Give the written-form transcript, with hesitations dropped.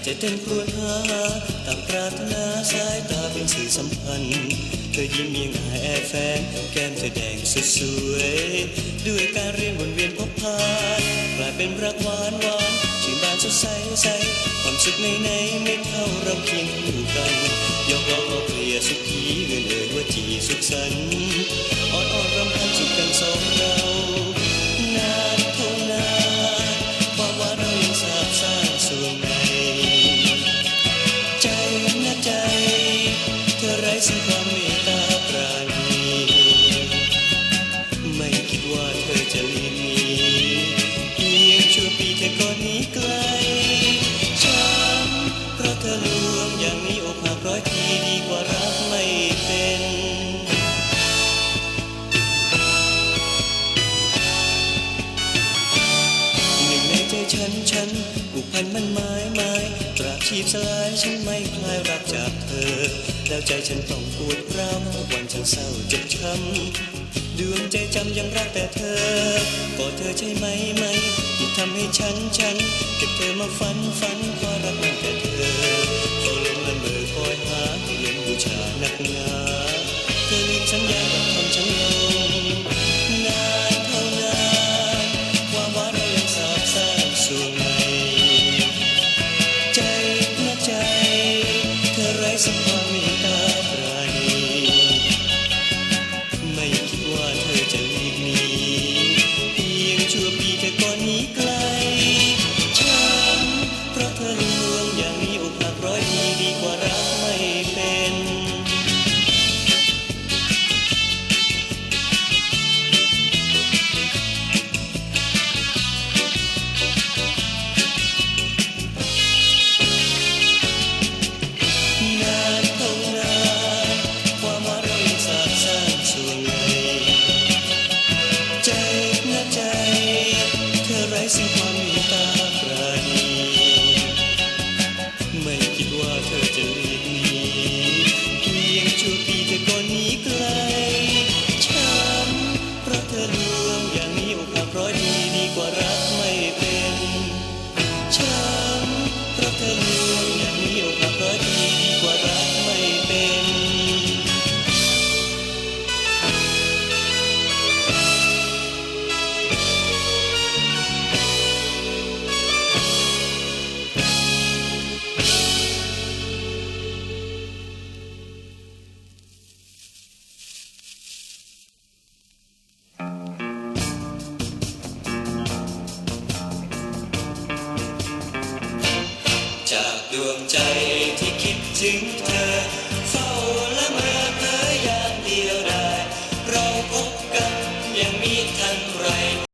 ใจเต้นครวญหาตามปรารถนาสายตาเป็นสื่อสัมพันธ์เธอยิ้มยังอายแอบแฝงแก้มเธอแดงสุดสวยด้วยการเรียนวนเวียนพบพานกลายเป็นรักหวานหวานชื่นบานสดใสใสความสุขในไม่เท่าเราเคียงคู่กันยกล้อเอาเกลียสุขีเงินเอ่ยว่าจีสุขสันต์อ่อนรำพันสุขกันสองเรานานเท่านานความว่าเรายังสาบซ่านส่วงในใจนะใจเธอไร้ซึ่งความเมตตาปราณีไม่คิดว่าเธอจะลีหนีเพียงชั่วปีเธอก็หนีไกลฉันเพราะเธอลวงอย่างนี้อกหักร้อยทีดีกว่ารักไม่เป็นหนึ่งในใจฉันผูกพันมันหมายตราบชีพสลายฉันไม่คลายรักจากเธอแล้วใจฉันต้องปวดร้าววันฉันเศร้าเจ็บช้ำดวงใจจำยังรักแต่เธอก็เธอใช่ไหมที่ทำให้ฉันเก็บเธอมาฝันคอยรักมันแต่เธอเฝ้าลงละเมอคอยหาเพียงบูชานักหนาเธอลืมสัญญากับทำฉันลงนานเท่านานความว่าเรายังสาบซ่านส่วงในใจนะใจเธอไร้สัมพันธ์เมตตาปราณีไม่คิดว่าเธอจะรีบหนีเพียงชั่วปีเธอก็หนีไกลฉันเพราะเธอลวงอย่างนี้อกหักร้อยทีดีกว่ารักไม่เป็นนานเท่านานความว่าเรายังสาบซ่านส่วงในใจนะใจเธอไร้ซึ่งความเมตตาปราณีไม่คิดว่าเธอจะรีบหนีเพียงชั่วปีเธอก็หนีไกลฉันเพราะเธอลวงอย่างนี้อกหักร้อยทีดีกว่ารักไม่เป็นฉันเพราะเธอลวงอย่างนี้อกหักร้อยทีดีกว่ารักไม่เป็นจากดวงใจที่คิดถึงเธ